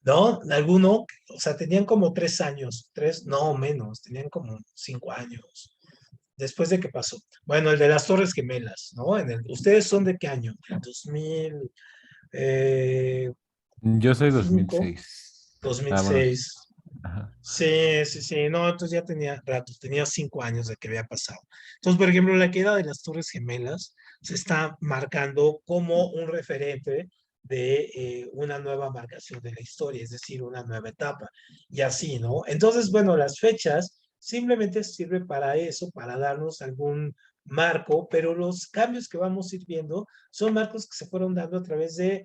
¿No? Alguno, o sea, tenían como 3 años, no menos, tenían como 5 años, después de que pasó. Bueno, el de las Torres Gemelas, ¿no? ¿Ustedes son de qué año? 2000, eh, Yo soy 5, 2006. Bueno, 2006. ajá. Sí, sí, sí, no, entonces ya tenía ratos, tenía 5 años de que había pasado. Entonces, por ejemplo, la queda de las Torres Gemelas se está marcando como un referente de una nueva marcación de la historia, es decir, una nueva etapa, y así, ¿no? Entonces, bueno, las fechas simplemente sirven para eso, para darnos algún marco, pero los cambios que vamos a ir viendo son marcos que se fueron dando a través de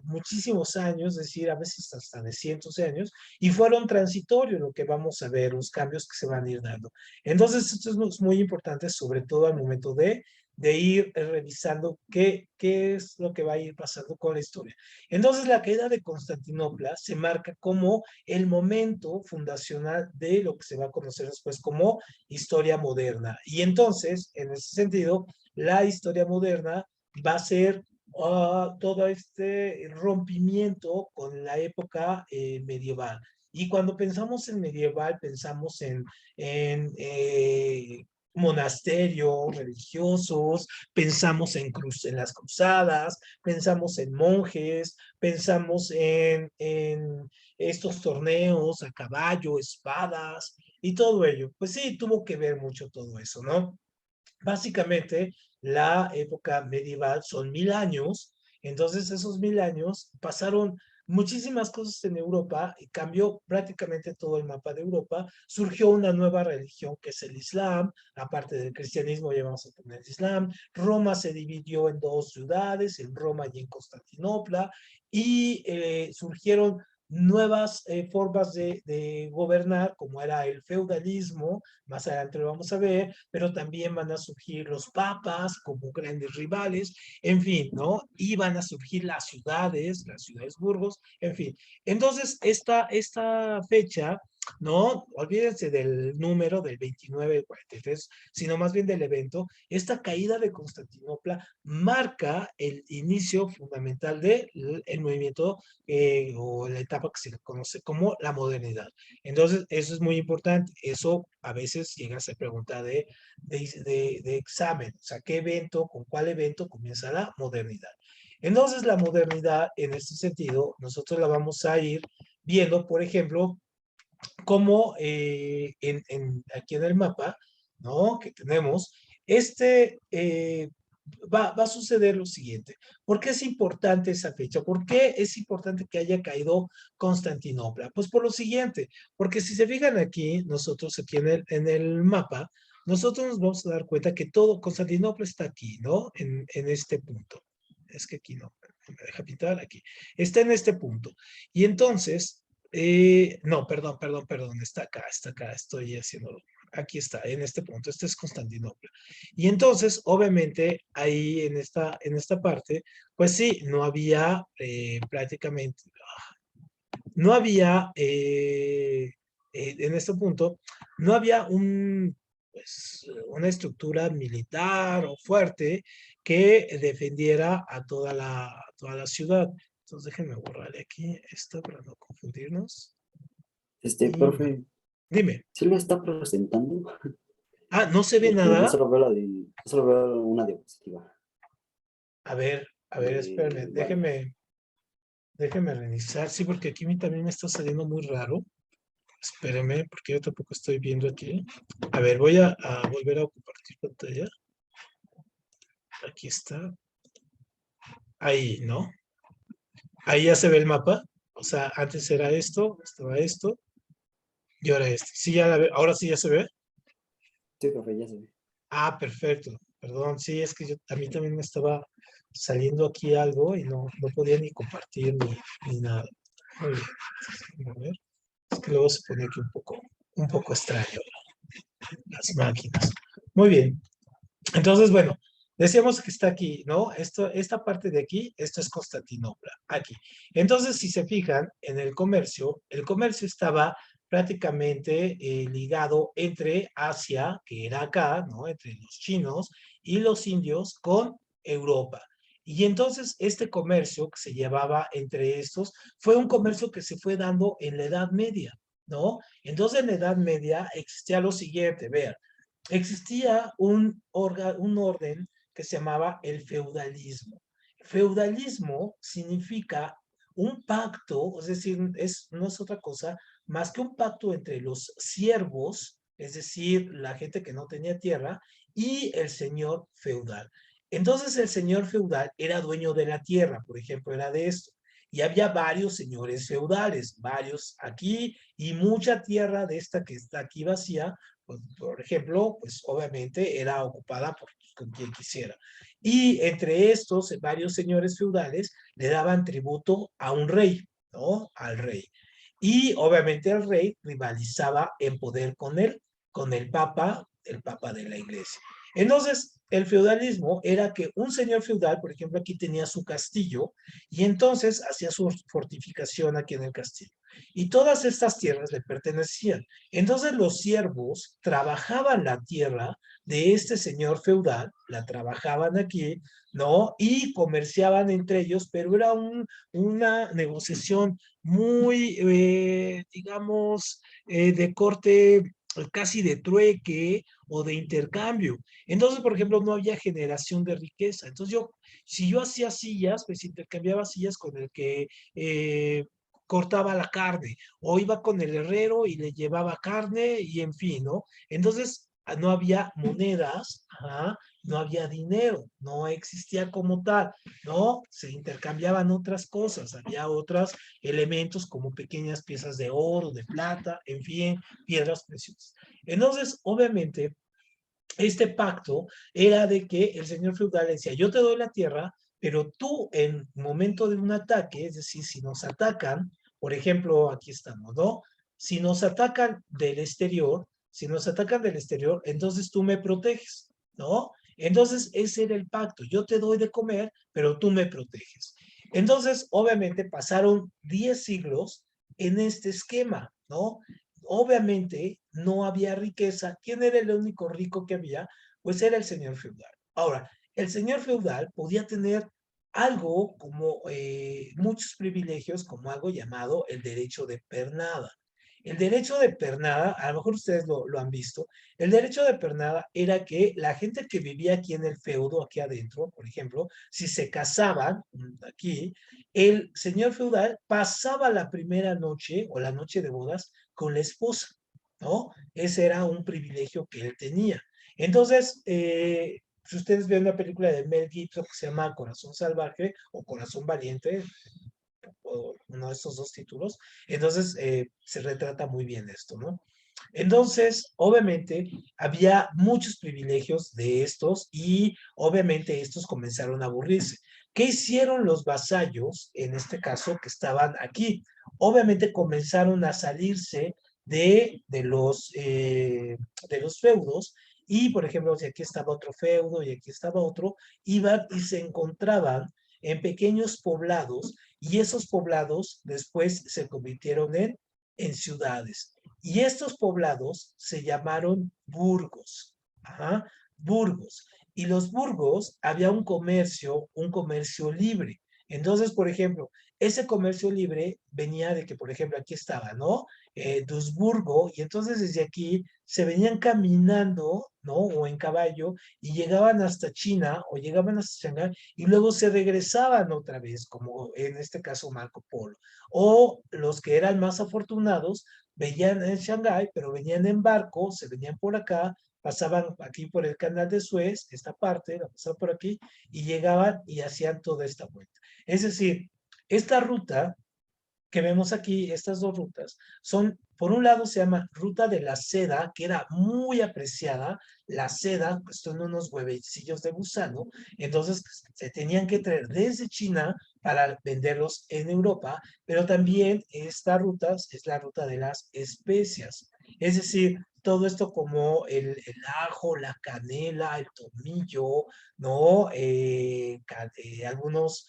muchísimos años, es decir, a veces hasta de cientos de años, y fueron transitorios lo que vamos a ver, los cambios que se van a ir dando. Entonces, esto es muy importante, sobre todo al momento de ir revisando qué es lo que va a ir pasando con la historia. Entonces, la caída de Constantinopla se marca como el momento fundacional de lo que se va a conocer después como historia moderna. Y entonces, en ese sentido, la historia moderna va a ser todo este rompimiento con la época medieval. Y cuando pensamos en medieval, pensamos en monasterios religiosos, pensamos en las cruzadas, pensamos en monjes, pensamos en estos torneos a caballo, espadas y todo ello. Pues sí, tuvo que ver mucho todo eso, ¿no? Básicamente, la época medieval son 1000 años, entonces esos 1000 años pasaron muchísimas cosas en Europa y cambió prácticamente todo el mapa de Europa. Surgió una nueva religión que es el Islam, aparte del cristianismo ya vamos a tener el Islam. Roma se dividió en dos ciudades, en Roma y en Constantinopla, y surgieron nuevas formas de gobernar, como era el feudalismo, más adelante lo vamos a ver, pero también van a surgir los papas como grandes rivales, en fin, ¿no? Y van a surgir las ciudades burgos, en fin. Entonces, esta fecha, no olvídense del número del 29 del 43, sino más bien del evento. Esta caída de Constantinopla marca el inicio fundamental del movimiento o la etapa que se conoce como la modernidad. Entonces, eso es muy importante. Eso a veces llega a ser pregunta de examen. O sea, ¿qué evento, con cuál evento comienza la modernidad? Entonces, la modernidad, en este sentido, nosotros la vamos a ir viendo, por ejemplo, como aquí en el mapa, ¿no? Que tenemos, va a suceder lo siguiente. ¿Por qué es importante esa fecha? ¿Por qué es importante que haya caído Constantinopla? Pues por lo siguiente, porque si se fijan aquí, nosotros aquí en el mapa, nosotros nos vamos a dar cuenta que todo Constantinopla está aquí, ¿no? En este punto. Es que aquí no me deja pintar aquí. Está en este punto. Y entonces, no, perdón, está acá, estoy haciéndolo. Aquí está, en este punto, este es Constantinopla. Y entonces, obviamente, ahí en esta parte, pues sí, no había prácticamente, no había, en este punto, no había pues, una estructura militar o fuerte que defendiera a toda la ciudad. Entonces, déjenme borrarle aquí esto para no confundirnos. Y bueno, Profe, dime. ¿sí lo está presentando? ¿No se ve Porque yo nada? solo veo yo solo veo una diapositiva. A ver, espérame, Bueno, déjeme reiniciar. Sí, porque aquí a mí también me está saliendo muy raro. Espérame, porque yo tampoco estoy viendo aquí. A ver, voy a volver a compartir pantalla. Aquí está. Ahí, ¿no? Ahí ya se ve el mapa. O sea, antes era esto, estaba esto, y ahora esto. Sí, ya ahora sí ya se ve. sí, profe, ya se ve. Perfecto. Perdón, sí, es que a mí también me estaba saliendo aquí algo y no podía ni compartir ni nada. Muy bien. A ver. Es que luego se pone aquí un poco extraño las máquinas. Muy bien. Entonces, bueno, decíamos que está aquí, ¿no? Esta parte de aquí, esto es Constantinopla, aquí. Entonces, si se fijan en el comercio estaba prácticamente ligado entre Asia, que era acá, ¿no? Entre los chinos y los indios con Europa. Y entonces este comercio que se llevaba entre estos fue un comercio que se fue dando en la Edad Media, ¿no? Entonces en la Edad Media existía lo siguiente, vean, existía un orden que se llamaba el feudalismo. Feudalismo significa un pacto, es decir, no es otra cosa más que un pacto entre los siervos, es decir, la gente que no tenía tierra, y el señor feudal. Entonces el señor feudal era dueño de la tierra, por ejemplo, era de esto. Y había varios señores feudales, varios aquí, y mucha tierra de esta que está aquí vacía, pues, por ejemplo, pues obviamente era ocupada por con quien quisiera. Y entre estos, varios señores feudales le daban tributo a un rey, ¿no? Al rey. Y obviamente el rey rivalizaba en poder con el papa de la iglesia. Entonces, el feudalismo era que un señor feudal, por ejemplo, aquí tenía su castillo y entonces hacía su fortificación aquí en el castillo. Y todas estas tierras le pertenecían. Entonces los siervos trabajaban la tierra de este señor feudal, la trabajaban aquí, ¿no? Y comerciaban entre ellos, pero era una negociación muy, digamos, de corte casi de trueque o de intercambio. Entonces, por ejemplo, no había generación de riqueza. Entonces si yo hacía sillas, pues intercambiaba sillas con el que cortaba la carne, o iba con el herrero y le llevaba carne y en fin, ¿no? Entonces, no había monedas, ajá, no había dinero, no existía como tal, ¿no? Se intercambiaban otras cosas, había otros elementos como pequeñas piezas de oro, de plata, en fin, piedras preciosas. Entonces, obviamente, este pacto era de que el señor feudal decía, yo te doy la tierra, pero tú en momento de un ataque, es decir, si nos atacan, por ejemplo, aquí estamos, ¿no? Si nos atacan del exterior, si nos atacan del exterior, entonces tú me proteges, ¿no? Entonces ese era el pacto, yo te doy de comer, pero tú me proteges. Entonces, obviamente, pasaron 10 siglos en este esquema, ¿no? Obviamente no había riqueza. ¿Quién era el único rico que había? Pues era el señor feudal. Ahora, el señor feudal podía tener algo como muchos privilegios, como algo llamado el derecho de pernada. El derecho de pernada, a lo mejor ustedes lo han visto, el derecho de pernada era que la gente que vivía aquí en el feudo, aquí adentro, por ejemplo, si se casaban aquí, el señor feudal pasaba la primera noche o la noche de bodas con la esposa, ¿no? Ese era un privilegio que él tenía. Entonces, si ustedes ven una película de Mel Gibson que se llama Corazón Salvaje o Corazón Valiente, o uno de estos dos títulos, entonces se retrata muy bien esto, ¿no? Entonces, obviamente, había muchos privilegios de estos y obviamente estos comenzaron a aburrirse. ¿Qué hicieron los vasallos, en este caso, que estaban aquí? Obviamente comenzaron a salirse de los feudos y, por ejemplo, si aquí estaba otro feudo y aquí estaba otro, iban y se encontraban en pequeños poblados y esos poblados después se convirtieron en ciudades. Y estos poblados se llamaron burgos. Ajá, burgos. Y los burgos había un comercio libre. Entonces, por ejemplo, ese comercio libre venía de que, por ejemplo, aquí estaba, ¿no? Duisburgo, y entonces desde aquí se venían caminando, ¿no? O en caballo, y llegaban hasta China o llegaban hasta Shanghái, y luego se regresaban otra vez, como en este caso Marco Polo. O los que eran más afortunados, venían en Shanghái, pero venían en barco, se venían por acá, pasaban aquí por el canal de Suez, esta parte, la pasaban por aquí, y llegaban y hacían toda esta vuelta. Es decir, esta ruta que vemos aquí, estas dos rutas, son, por un lado se llama Ruta de la Seda, que era muy apreciada, la seda, pues son unos huevecillos de gusano, entonces pues, se tenían que traer desde China para venderlos en Europa, pero también esta ruta es la ruta de las especias, es decir, todo esto como el ajo, la canela, el tomillo, ¿no? Algunos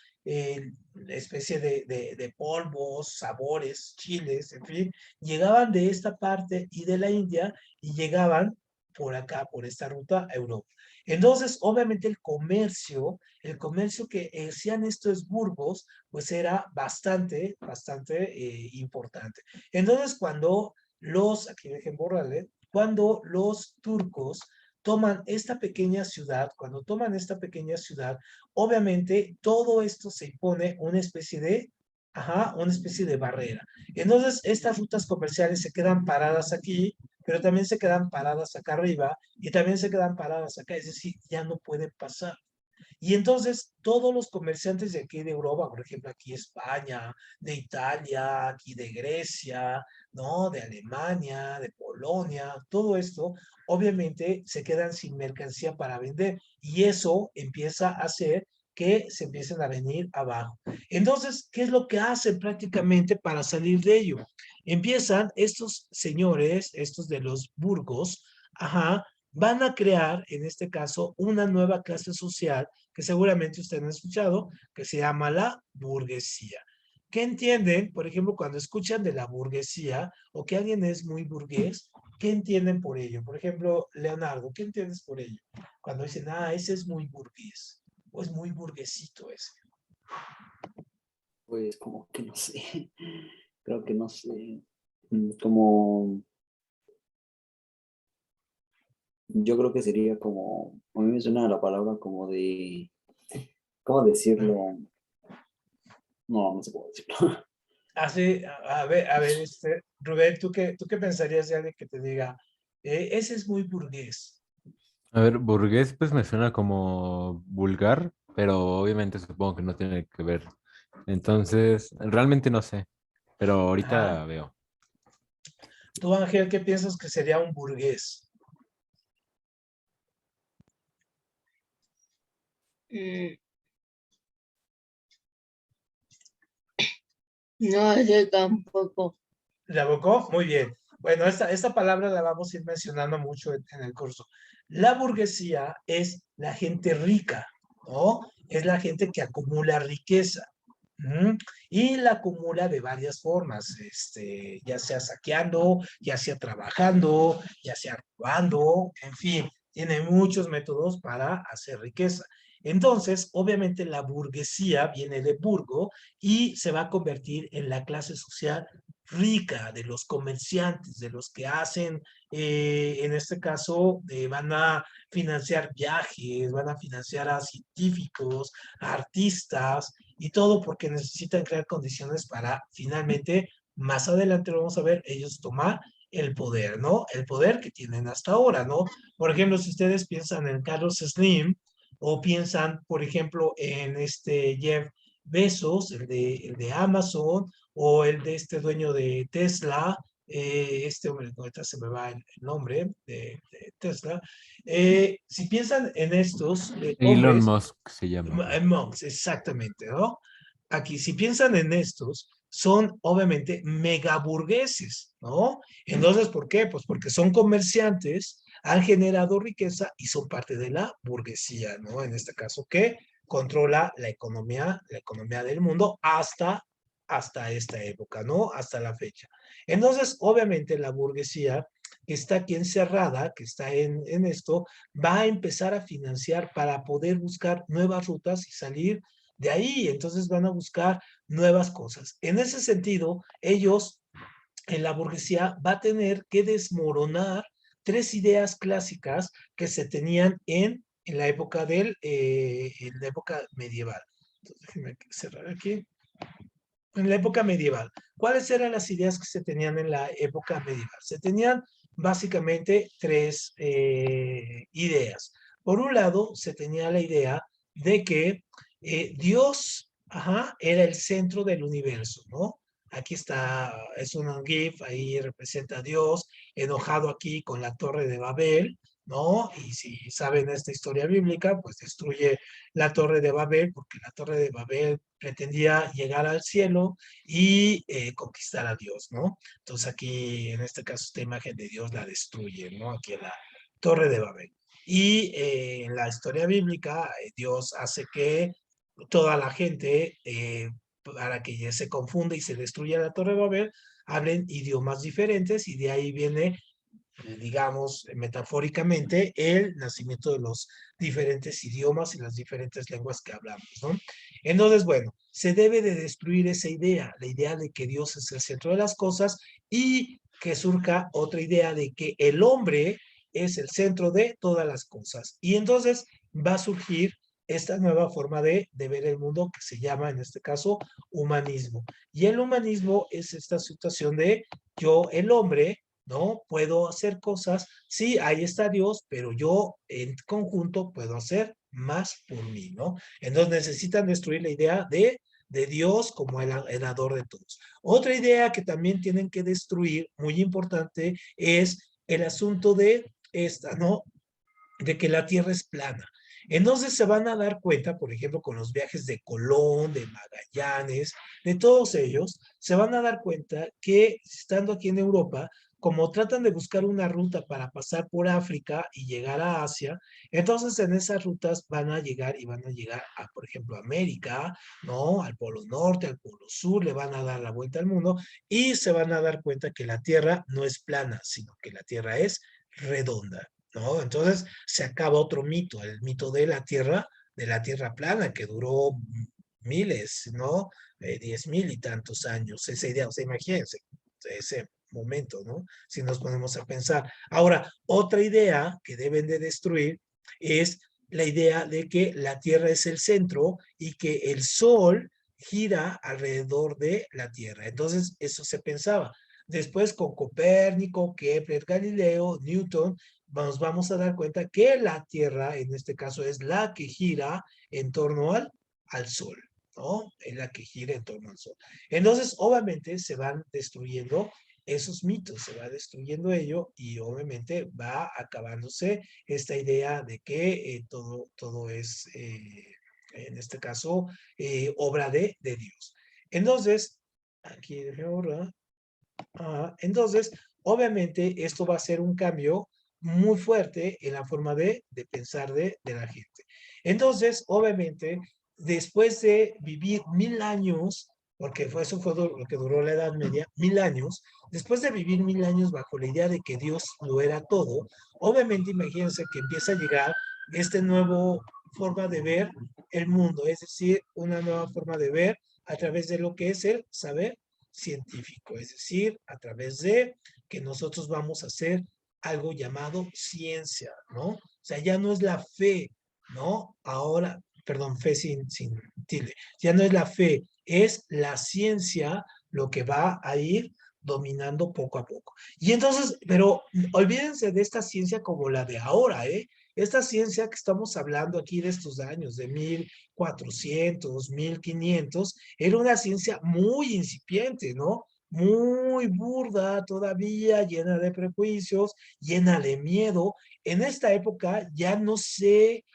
especie de polvos, sabores, chiles, en fin, llegaban de esta parte y de la India y llegaban por acá, por esta ruta a Europa. Entonces, obviamente el comercio que hacían estos burgos, pues era bastante importante. Entonces, aquí dejen borrarle, cuando los turcos toman esta pequeña ciudad, obviamente todo esto se impone una especie de barrera. Entonces, estas rutas comerciales se quedan paradas aquí, pero también se quedan paradas acá arriba y también se quedan paradas acá, es decir, ya no pueden pasar. Y entonces todos los comerciantes de aquí de Europa, por ejemplo, aquí España, de Italia, aquí de Grecia, ¿no? De Alemania, de Polonia, todo esto, obviamente se quedan sin mercancía para vender y eso empieza a hacer que se empiecen a venir abajo. Entonces, ¿qué es lo que hacen prácticamente para salir de ello? Empiezan estos señores, estos de los burgos, van a crear, en este caso, una nueva clase social que seguramente ustedes han escuchado, que se llama la burguesía. ¿Qué entienden? Por ejemplo, cuando escuchan de la burguesía o que alguien es muy burgués, ¿qué entienden por ello? Por ejemplo, Leonardo, ¿qué entiendes por ello? Cuando dicen, ese es muy burgués o es muy burguesito ese. Pues como que no sé, creo que no sé, como, yo creo que sería como, a mí me suena la palabra como de, ¿cómo decirlo? No, no sé cómo decirlo. Así, a ver, Rubén, ¿tú qué pensarías de alguien que te diga, ese es muy burgués? A ver, burgués pues me suena como vulgar, pero obviamente supongo que no tiene que ver. Entonces, realmente no sé, pero Ajá. ahorita veo. Tú, Ángel, ¿qué piensas que sería un burgués? Mm, no sé tampoco. ¿La evocó? Muy bien. Bueno, esta palabra la vamos a ir mencionando mucho en el curso. La burguesía es la gente rica, ¿no? Es la gente que acumula riqueza. ¿Mm? Y la acumula de varias formas, ya sea saqueando, ya sea trabajando, ya sea robando, en fin, tiene muchos métodos para hacer riqueza. Entonces, obviamente la burguesía viene de burgo y se va a convertir en la clase social rica de los comerciantes, de los que hacen, en este caso, van a financiar viajes, van a financiar a científicos, a artistas y todo porque necesitan crear condiciones para finalmente, más adelante lo vamos a ver, ellos tomar el poder, ¿no? El poder que tienen hasta ahora, ¿no? Por ejemplo, si ustedes piensan en Carlos Slim o piensan, por ejemplo, en Jeff Bezos, el de Amazon, o el de este dueño de Tesla, este hombre, ahorita se me va el nombre de Tesla. Si piensan en estos Elon hombres, Musk se llama. monks, exactamente, ¿no? Aquí, si piensan en estos, son obviamente megaburgueses, ¿no? Entonces, ¿por qué? Pues porque son comerciantes, han generado riqueza y son parte de la burguesía, ¿no? En este caso, que controla la economía del mundo hasta esta época, ¿no? Hasta la fecha. Entonces, obviamente, la burguesía que está aquí encerrada, que está en esto, va a empezar a financiar para poder buscar nuevas rutas y salir de ahí. Entonces van a buscar nuevas cosas. En ese sentido, ellos, en la burguesía, va a tener que desmoronar tres ideas clásicas que se tenían en la época en la época medieval. Entonces, déjenme cerrar aquí. En la época medieval, ¿cuáles eran las ideas que se tenían en la época medieval? Se tenían básicamente tres ideas. Por un lado, se tenía la idea de que Dios, era el centro del universo, ¿no? Aquí está, es un GIF, ahí representa a Dios enojado aquí con la Torre de Babel, ¿no? Y si saben esta historia bíblica, pues destruye la Torre de Babel, porque la Torre de Babel pretendía llegar al cielo y conquistar a Dios, ¿no? Entonces aquí, en este caso, esta imagen de Dios la destruye, ¿no? Aquí en la Torre de Babel. Y en la historia bíblica, Dios hace que toda la gente, para que ya se confunda y se destruya la Torre de Babel, hablen idiomas diferentes y de ahí viene digamos, metafóricamente, el nacimiento de los diferentes idiomas y las diferentes lenguas que hablamos, ¿no? Entonces, bueno, se debe de destruir esa idea, la idea de que Dios es el centro de las cosas y que surja otra idea de que el hombre es el centro de todas las cosas. Y entonces va a surgir esta nueva forma de ver el mundo que se llama, en este caso, humanismo. Y el humanismo es esta situación de yo, el hombre, ¿no? Puedo hacer cosas, sí, ahí está Dios, pero yo en conjunto puedo hacer más por mí, ¿no? Entonces necesitan destruir la idea de Dios como el dador de todos. Otra idea que también tienen que destruir, muy importante, es el asunto de esta, ¿no? De que la Tierra es plana. Entonces se van a dar cuenta, por ejemplo, con los viajes de Colón, de Magallanes, de todos ellos, se van a dar cuenta que estando aquí en Europa, como tratan de buscar una ruta para pasar por África y llegar a Asia, entonces en esas rutas van a llegar y van a llegar a, por ejemplo, América, ¿no? Al Polo Norte, al Polo Sur, le van a dar la vuelta al mundo y se van a dar cuenta que la Tierra no es plana, sino que la Tierra es redonda, ¿no? Entonces se acaba otro mito, el mito de la tierra plana, que duró miles, ¿no? 10,000 y tantos años, esa idea, o sea, imagínense, ese momento, ¿no? Si nos ponemos a pensar. Ahora, otra idea que deben de destruir es la idea de que la Tierra es el centro y que el Sol gira alrededor de la Tierra. Entonces, eso se pensaba. Después, con Copérnico, Kepler, Galileo, Newton, nos vamos a dar cuenta que la Tierra, en este caso, es la que gira en torno al Sol, ¿no? Es la que gira en torno al Sol. Entonces, obviamente, se van destruyendo esos mitos, se va destruyendo ello y obviamente va acabándose esta idea de que todo es, en este caso, obra de Dios. Entonces, aquí, ahora, entonces, obviamente, esto va a ser un cambio muy fuerte en la forma de pensar de la gente. Entonces, obviamente, después de vivir 1000 años, porque eso fue lo que duró la Edad Media, 1000 años, después de vivir 1000 años bajo la idea de que Dios lo era todo, obviamente imagínense que empieza a llegar este nuevo forma de ver el mundo, es decir, una nueva forma de ver a través de lo que es el saber científico, es decir, a través de que nosotros vamos a hacer algo llamado ciencia, ¿no? O sea, ya no es la fe, ¿no? Ahora, perdón, fe sin tilde, ya no es la fe, es la ciencia lo que va a ir dominando poco a poco. Y entonces, pero olvídense de esta ciencia como la de ahora, ¿eh? Esta ciencia que estamos hablando aquí de estos años, de 1400, 1500, era una ciencia muy incipiente, ¿no? Muy burda todavía, llena de prejuicios, llena de miedo. En esta época ya no se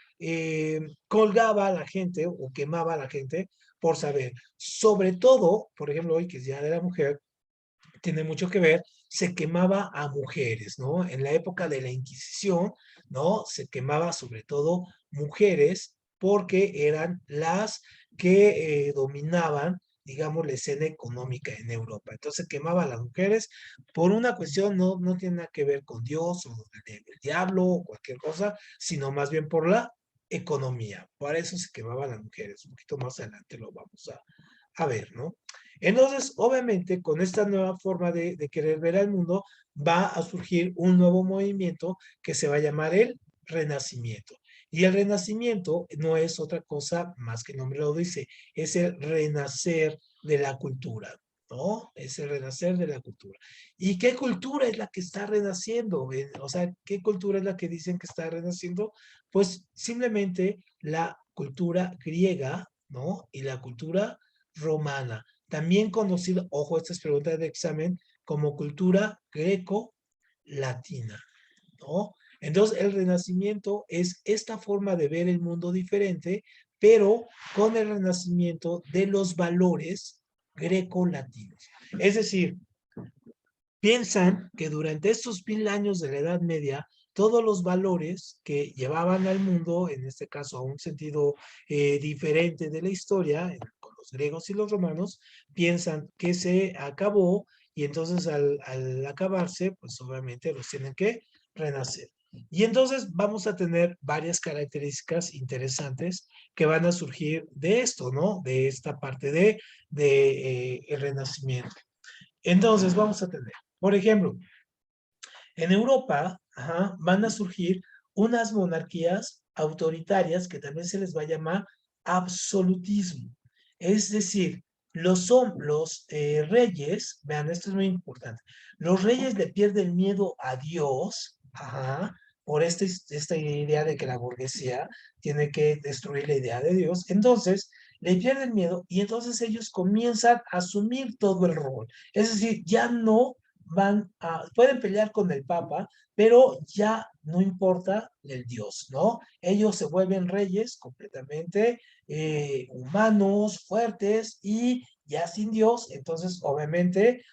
colgaba a la gente o quemaba a la gente por saber. Sobre todo, por ejemplo, hoy que es Día de la Mujer, tiene mucho que ver, se quemaba a mujeres, ¿no? En la época de la Inquisición, ¿no? Se quemaba sobre todo mujeres porque eran las que dominaban, digamos, la escena económica en Europa. Entonces quemaba a las mujeres por una cuestión, no tiene nada que ver con Dios o el diablo o cualquier cosa, sino más bien por la economía. Por eso se quemaban las mujeres. Un poquito más adelante lo vamos a ver, ¿no? Entonces, obviamente, con esta nueva forma de querer ver al mundo, va a surgir un nuevo movimiento que se va a llamar el Renacimiento. Y el Renacimiento no es otra cosa más que el nombre lo dice, es el renacer de la cultura, ¿no? Es el renacer de la cultura. ¿Y qué cultura es la que está renaciendo? O sea, ¿qué cultura es la que dicen que está renaciendo? Pues simplemente la cultura griega, ¿no? Y la cultura romana, también conocida, ojo, estas preguntas de examen, como cultura greco-latina, ¿no? Entonces, el Renacimiento es esta forma de ver el mundo diferente, pero con el renacimiento de los valores greco-latinos. Es decir, piensan que durante estos 1000 años de la Edad Media, todos los valores que llevaban al mundo, en este caso a un sentido diferente de la historia, con los griegos y los romanos, piensan que se acabó y entonces al acabarse, pues obviamente los tienen que renacer. Y entonces vamos a tener varias características interesantes que van a surgir de esto, ¿no? De esta parte de el renacimiento. Entonces vamos a tener, por ejemplo, en Europa, ajá, van a surgir unas monarquías autoritarias que también se les va a llamar absolutismo. Es decir, los reyes, vean, esto es muy importante, los reyes le pierden miedo a Dios, ajá, por esta idea de que la burguesía tiene que destruir la idea de Dios. Entonces, le pierden miedo y entonces ellos comienzan a asumir todo el rol. Es decir, ya no pueden pelear con el Papa, pero ya no importa el Dios, ¿no? Ellos se vuelven reyes completamente humanos, fuertes y ya sin Dios, entonces obviamente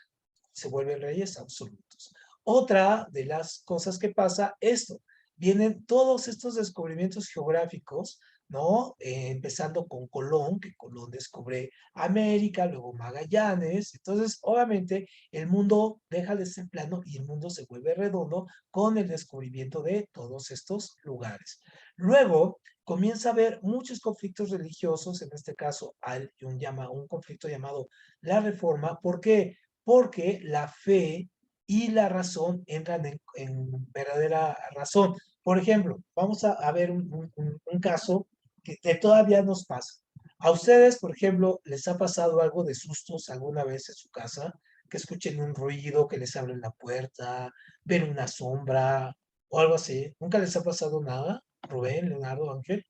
se vuelven reyes absolutos. Otra de las cosas que pasa, esto, vienen todos estos descubrimientos geográficos, ¿no? Empezando con Colón, que Colón descubre América, luego Magallanes, entonces obviamente el mundo deja de ser plano y el mundo se vuelve redondo con el descubrimiento de todos estos lugares. Luego comienza a haber muchos conflictos religiosos, en este caso hay un conflicto llamado la Reforma. ¿Por qué? Porque la fe y la razón entran en verdadera razón. Por ejemplo, vamos a ver un caso que todavía nos pasa. ¿A ustedes, por ejemplo, les ha pasado algo de sustos alguna vez en su casa? Que escuchen un ruido, que les abren la puerta, ven una sombra o algo así. ¿Nunca les ha pasado nada? Rubén, Leonardo, Ángel.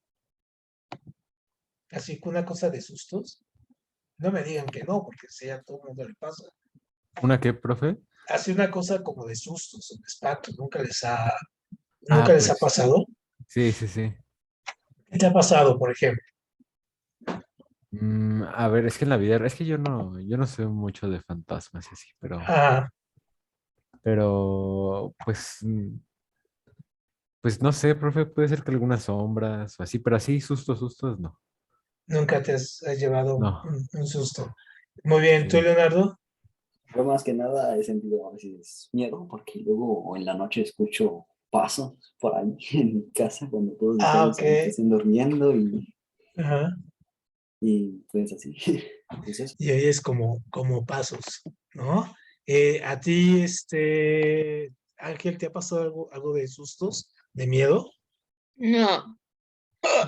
Así que una cosa de sustos. No me digan que no, porque si a todo el mundo le pasa. ¿Una qué, profe? Hace una cosa como de sustos o de espantos. Ah, ¿Nunca les ha pues pasado? sí, sí, sí. ¿Qué te ha pasado, por ejemplo? A ver, es que en la vida, es que yo no sé mucho de fantasmas y así, Ah, pero, pues, pues no sé, profe, puede ser que algunas sombras o así, pero así, sustos, sustos, no. nunca te has llevado No, un susto. Muy bien, ¿tú, sí. Leonardo? Yo más que nada he sentido a veces miedo porque luego en la noche escucho pasos por ahí en mi casa cuando todos Ah, estamos ok. ahí recién durmiendo Ajá. y pues así. Entonces, Y ahí es como pasos, ¿no? A ti, Ángel, ¿te ha pasado algo de sustos, de miedo? No.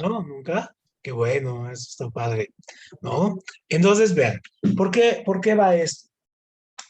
No, nunca. Qué bueno, eso está padre, ¿no? Entonces, vean, ¿por qué va esto?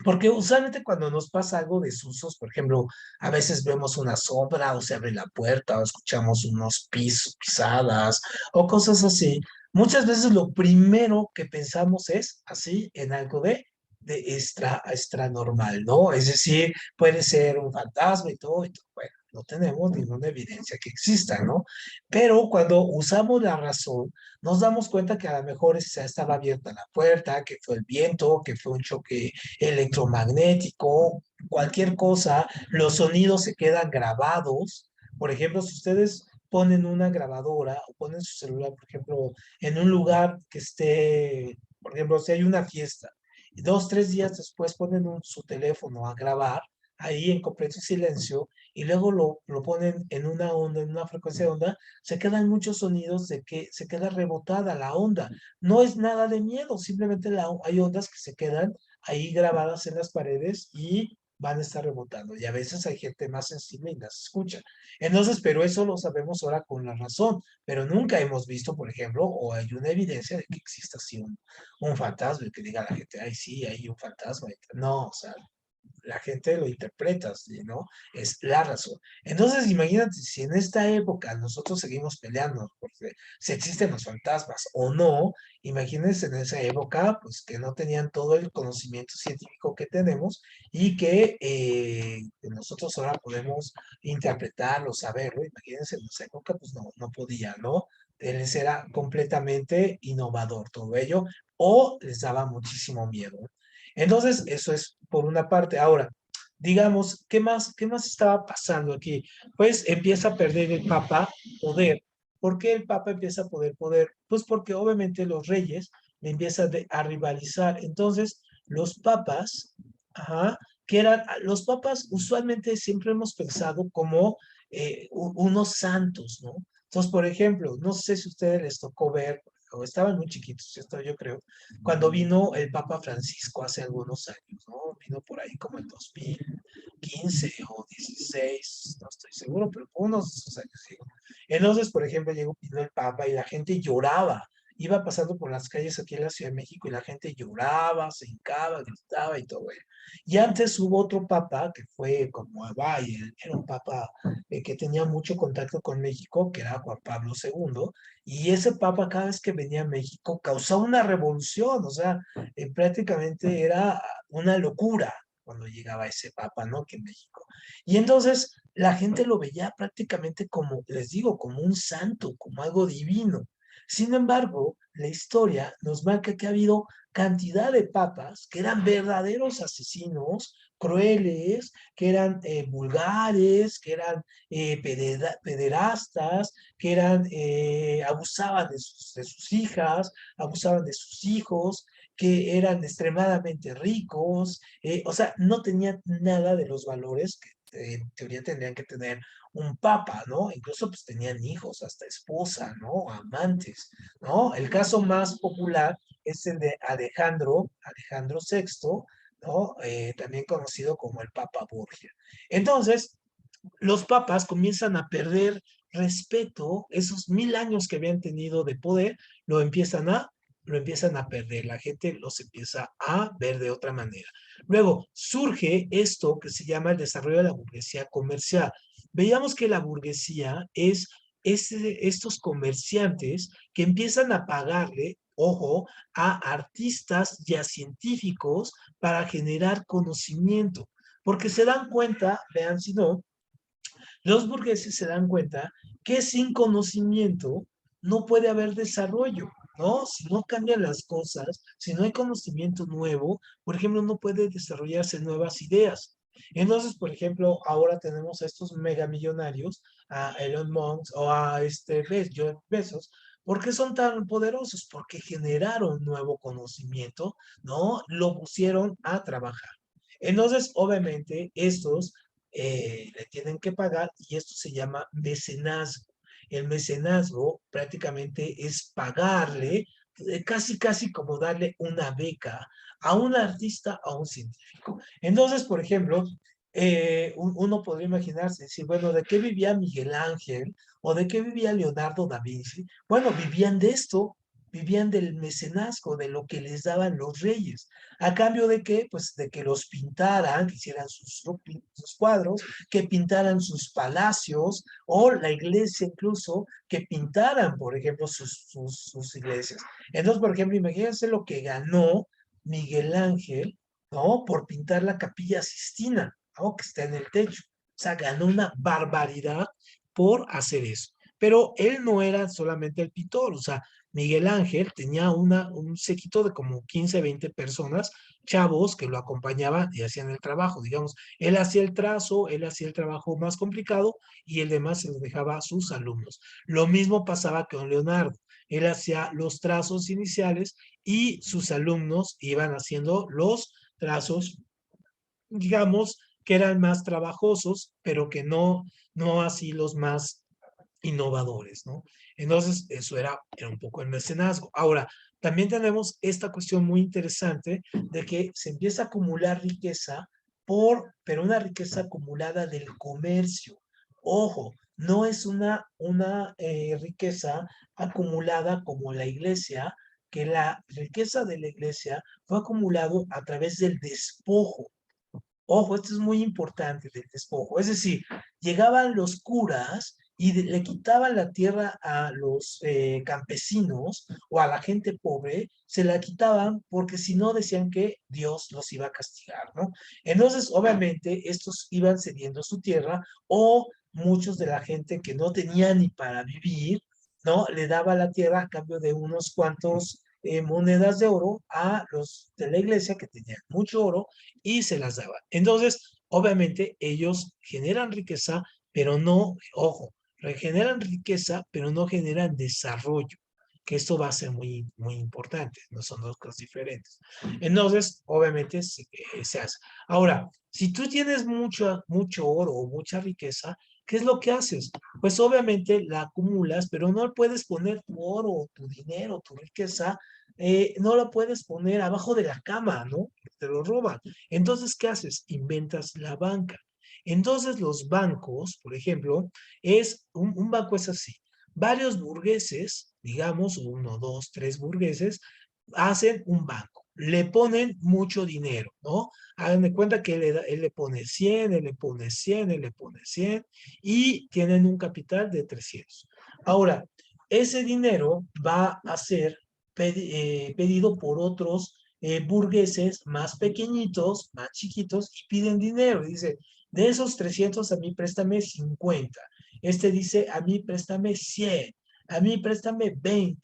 Porque usualmente cuando nos pasa algo de susos, por ejemplo, a veces vemos una sombra o se abre la puerta o escuchamos unos pisadas o cosas así, muchas veces lo primero que pensamos es así en algo de extra normal, ¿no? Es decir, puede ser un fantasma y todo. Bueno, no tenemos ninguna evidencia que exista, ¿no? Pero cuando usamos la razón, nos damos cuenta que a lo mejor estaba abierta la puerta, que fue el viento, que fue un choque electromagnético, cualquier cosa, los sonidos se quedan grabados. Por ejemplo, si ustedes ponen una grabadora o ponen su celular, por ejemplo, en un lugar que esté, por ejemplo, si hay una fiesta, y 2, 3 días después ponen su teléfono a grabar, ahí en completo silencio, y luego lo ponen en una onda, en una frecuencia de onda, se quedan muchos sonidos de que se queda rebotada la onda. No es nada de miedo, simplemente hay ondas que se quedan ahí grabadas en las paredes y van a estar rebotando. Y a veces hay gente más sensible y las escucha. Entonces, pero eso lo sabemos ahora con la razón, pero nunca hemos visto, por ejemplo, o hay una evidencia de que exista así un fantasma y que diga la gente, ay, sí, hay un fantasma. No, o sea, la gente lo interpreta, ¿sí? ¿No? Es la razón. Entonces, imagínate si en esta época nosotros seguimos peleando porque si existen los fantasmas o no, imagínense en esa época, pues que no tenían todo el conocimiento científico que tenemos y que nosotros ahora podemos interpretarlo, saberlo. Imagínense en esa época, pues no podía, ¿no? Les era completamente innovador todo ello o les daba muchísimo miedo. Entonces, eso es por una parte. Ahora, digamos, ¿qué más estaba pasando aquí? Pues empieza a perder el Papa poder. ¿Por qué el Papa empieza a poder? Pues porque obviamente los reyes le empiezan a rivalizar. Entonces, los papas Ajá, que eran, los papas usualmente siempre hemos pensado como unos santos, ¿no? Entonces, por ejemplo, no sé si a ustedes les tocó ver, o estaban muy chiquitos, ¿cierto? Yo creo, cuando vino el Papa Francisco hace algunos años, ¿no? Vino por ahí como en 2015 o 16, no estoy seguro, pero por unos de esos años, digo. Entonces, por ejemplo, vino el Papa y la gente lloraba. Iba pasando por las calles aquí en la Ciudad de México y la gente lloraba, se hincaba, gritaba y todo eso. Y antes hubo otro papa que fue como Abay, era un papa que tenía mucho contacto con México, que era Juan Pablo II, y ese papa cada vez que venía a México causaba una revolución, o sea, prácticamente era una locura cuando llegaba ese papa, ¿no? Que en México. Y entonces la gente lo veía prácticamente como, les digo, como un santo, como algo divino. Sin embargo, la historia nos marca que ha habido cantidad de papas que eran verdaderos asesinos, crueles, que eran vulgares, que eran pederastas, que eran, abusaban de sus hijas, abusaban de sus hijos, que eran extremadamente ricos, o sea, no tenían nada de los valores que en teoría tendrían que tener un papa, ¿no? Incluso pues tenían hijos, hasta esposa, ¿no? Amantes, ¿no? El caso más popular es el de Alejandro VI, ¿no? También conocido como el Papa Borgia. Entonces, los papas comienzan a perder respeto, esos 1000 años que habían tenido de poder, lo empiezan a perder, la gente los empieza a ver de otra manera. Luego surge esto que se llama el desarrollo de la burguesía comercial. Veíamos que la burguesía es estos comerciantes que empiezan a pagarle, ojo, a artistas y a científicos para generar conocimiento, porque se dan cuenta, vean si no, los burgueses se dan cuenta que sin conocimiento no puede haber desarrollo, ¿no? Si no cambian las cosas, si no hay conocimiento nuevo, por ejemplo, no puede desarrollarse nuevas ideas. Entonces, por ejemplo, ahora tenemos a estos megamillonarios, a Elon Musk o a Jeff Bezos. ¿Por qué son tan poderosos? Porque generaron nuevo conocimiento, ¿no? Lo pusieron a trabajar. Entonces, obviamente, estos le tienen que pagar y esto se llama mecenazgo. El mecenazgo prácticamente es pagarle, casi, casi como darle una beca a un artista, a un científico. Entonces, por ejemplo, uno podría imaginarse, decir, bueno, ¿de qué vivía Miguel Ángel o de qué vivía Leonardo da Vinci? Bueno, vivían de esto, vivían del mecenazgo, de lo que les daban los reyes. ¿A cambio de qué? Pues de que los pintaran, que hicieran sus cuadros, que pintaran sus palacios, o la iglesia incluso, que pintaran, por ejemplo, sus iglesias. Entonces, por ejemplo, imagínense lo que ganó Miguel Ángel, ¿no? Por pintar la Capilla Sistina, ¿no? Que está en el techo. O sea, ganó una barbaridad por hacer eso. Pero él no era solamente el pintor, o sea, Miguel Ángel tenía un séquito de como 15, 20 personas, chavos que lo acompañaban y hacían el trabajo, digamos. Él hacía el trazo, él hacía el trabajo más complicado y el demás se los dejaba a sus alumnos. Lo mismo pasaba con Leonardo. Él hacía los trazos iniciales y sus alumnos iban haciendo los trazos, digamos, que eran más trabajosos, pero que no así los más innovadores, ¿no? Entonces, eso era un poco el mecenazgo. Ahora, también tenemos esta cuestión muy interesante de que se empieza a acumular riqueza pero una riqueza acumulada del comercio. Ojo, no es una riqueza acumulada como la iglesia, que la riqueza de la iglesia fue acumulado a través del despojo. Ojo, esto es muy importante del despojo. Es decir, llegaban los curas y le quitaban la tierra a los campesinos o a la gente pobre, se la quitaban porque si no decían que Dios los iba a castigar, ¿no? Entonces, obviamente, estos iban cediendo su tierra o muchos de la gente que no tenía ni para vivir, ¿no? Le daba la tierra a cambio de unos cuantos monedas de oro a los de la iglesia que tenían mucho oro y se las daban. Entonces, obviamente, ellos generan riqueza, pero no, ojo, generan riqueza, pero no generan desarrollo. que esto va a ser muy, muy importante, no son dos cosas diferentes. Entonces, obviamente, se hace. Ahora, si tú tienes mucho oro o mucha riqueza, ¿qué es lo que haces? Pues obviamente la acumulas, pero no puedes poner tu oro, tu dinero, tu riqueza, no lo puedes poner abajo de la cama, ¿no? Te lo roban. Entonces, ¿qué haces? Inventas la banca. Entonces, los bancos, por ejemplo, un banco es así. Varios burgueses, digamos, uno, dos, tres burgueses, hacen un banco. Le ponen mucho dinero, ¿no? Hagan de cuenta que él le pone 100, él le pone 100, él le pone 100 y tienen un capital de 300. Ahora, ese dinero va a ser pedido por otros burgueses más pequeñitos, más chiquitos, y piden dinero. Dice, de esos 300 a mí préstame 50. Este dice, a mí préstame 100, a mí préstame 20.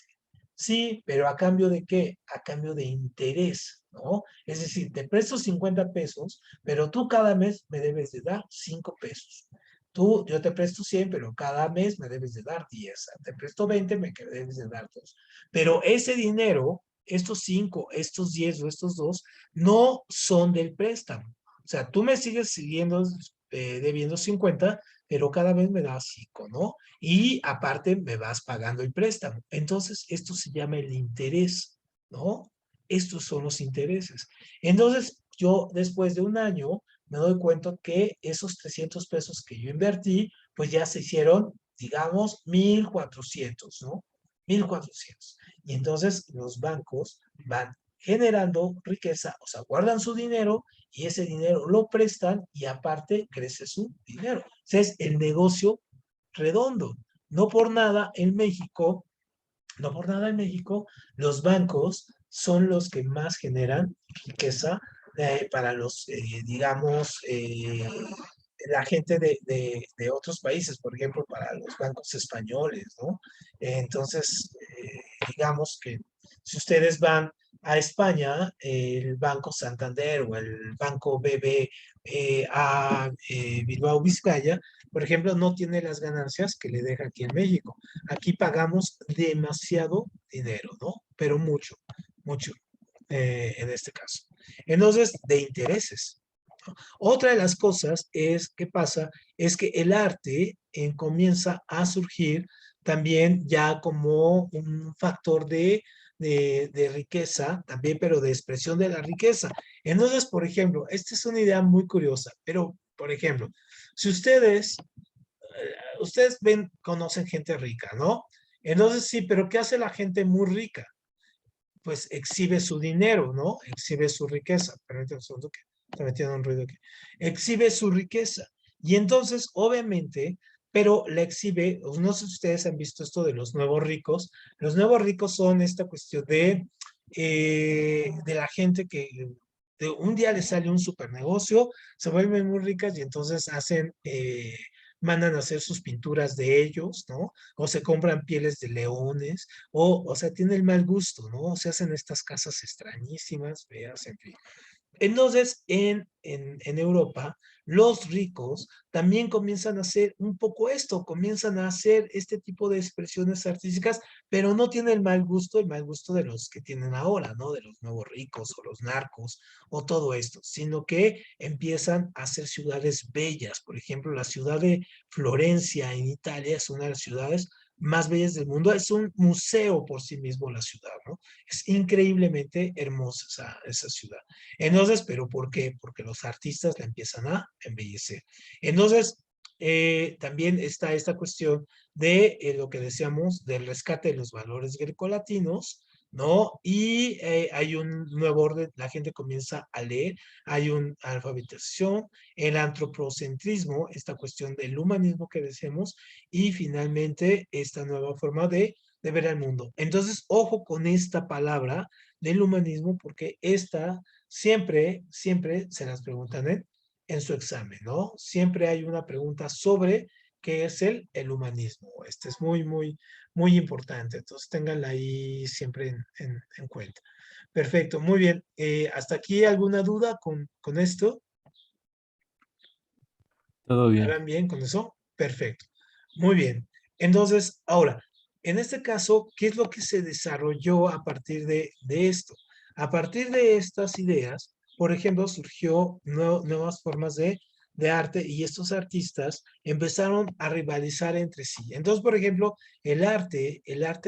Sí, pero ¿a cambio de qué? A cambio de interés, ¿no? Es decir, te presto 50 pesos, pero tú cada mes me debes de dar 5 pesos. Yo te presto 100, pero cada mes me debes de dar 10. Te presto 20, me debes de dar 2. Pero ese dinero, estos 5, estos 10 o estos 2, no son del préstamo. O sea, tú me sigues debiendo 50, pero cada vez me das 5, ¿no? Y aparte me vas pagando el préstamo. Entonces, esto se llama el interés, ¿no? Estos son los intereses. Entonces, yo después de un año me doy cuenta que esos 300 pesos que yo invertí, pues ya se hicieron, digamos, 1,400, ¿no? 1,400. Y entonces los bancos van generando riqueza, o sea, guardan su dinero y ese dinero lo prestan y aparte crece su dinero. O sea, es el negocio redondo. No por nada en México, no por nada en México, los bancos son los que más generan riqueza para los, digamos, la gente de otros países, por ejemplo, para los bancos españoles, ¿no? Entonces, digamos que si ustedes van a España, el Banco Santander o el Banco BBVA Bilbao Vizcaya, por ejemplo, no tiene las ganancias que le deja aquí en México. Aquí pagamos demasiado dinero, ¿no? Pero mucho, mucho en este caso. Entonces, de intereses. Otra de las cosas es, ¿qué pasa? Es que el arte comienza a surgir también ya como un factor de riqueza, también, pero de expresión de la riqueza. Entonces, por ejemplo, esta es una idea muy curiosa, pero, por ejemplo, si ustedes ven, conocen gente rica, ¿no? Entonces, sí, pero ¿qué hace la gente muy rica? Pues exhibe su dinero, ¿no? Exhibe su riqueza. Permítanme un segundo que está metiendo un ruido aquí. Exhibe su riqueza. Y entonces, obviamente, pero la exhibe, no sé si ustedes han visto esto de los nuevos ricos. Los nuevos ricos son esta cuestión de la gente que de un día les sale un super negocio, se vuelven muy ricas y entonces mandan a hacer sus pinturas de ellos, ¿no? O se compran pieles de leones, o sea, tiene el mal gusto, ¿no? Se hacen estas casas extrañísimas, veas, en fin. Entonces, en Europa, los ricos también comienzan a hacer un poco esto, comienzan a hacer este tipo de expresiones artísticas, pero no tienen el mal gusto de los que tienen ahora, ¿no? De los nuevos ricos o los narcos o todo esto, sino que empiezan a hacer ciudades bellas. Por ejemplo, la ciudad de Florencia en Italia es una de las ciudades más bellas del mundo. Es un museo por sí mismo la ciudad, ¿no? Es increíblemente hermosa esa ciudad. Entonces, ¿pero por qué? Porque los artistas la empiezan a embellecer. Entonces, también está esta cuestión de lo que decíamos del rescate de los valores grecolatinos, ¿no? Y hay un nuevo orden, la gente comienza a leer, hay una alfabetización, el antropocentrismo, esta cuestión del humanismo que decimos, y finalmente esta nueva forma de ver al mundo. Entonces, ojo con esta palabra del humanismo, porque esta siempre se las preguntan en su examen, ¿no? Siempre hay una pregunta sobre qué es el humanismo. Este es muy, muy, muy importante. Entonces, ténganla ahí siempre en cuenta. Perfecto, muy bien. ¿Hasta aquí alguna duda con esto? Todo bien. ¿Harán bien con eso? Perfecto. Muy bien. Entonces, ahora, en este caso, ¿qué es lo que se desarrolló a partir de esto? A partir de estas ideas, por ejemplo, surgió nuevas formas de arte y estos artistas empezaron a rivalizar entre sí. Entonces, por ejemplo, el arte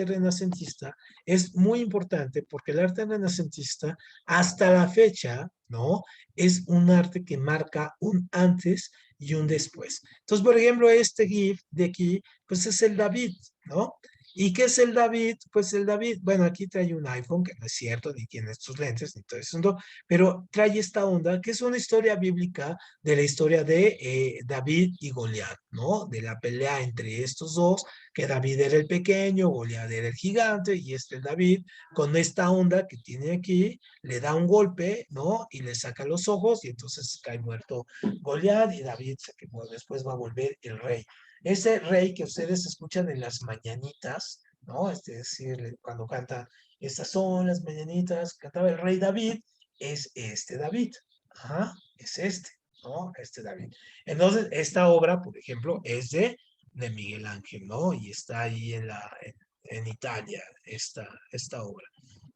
renacentista es muy importante porque el arte renacentista hasta la fecha, ¿no? Es un arte que marca un antes y un después. Entonces, por ejemplo, este GIF de aquí, pues es el David, ¿no? ¿Y qué es el David? Pues el David, bueno, aquí trae un iPhone, que no es cierto, ni tiene estos lentes, ni todo eso, pero trae esta onda, que es una historia bíblica de la historia de David y Goliat, ¿no? De la pelea entre estos dos, que David era el pequeño, Goliat era el gigante, y David, con esta onda que tiene aquí, le da un golpe, ¿no? Y le saca los ojos, y entonces cae muerto Goliat, y David, que después va a volver el rey. Ese rey que ustedes escuchan en las mañanitas, ¿no? Es decir, cuando canta, estas son las mañanitas, cantaba el rey David, es este David. Ajá, es este, ¿no? Este David. Entonces, esta obra, por ejemplo, es de Miguel Ángel, ¿no? Y está ahí en Italia, esta obra.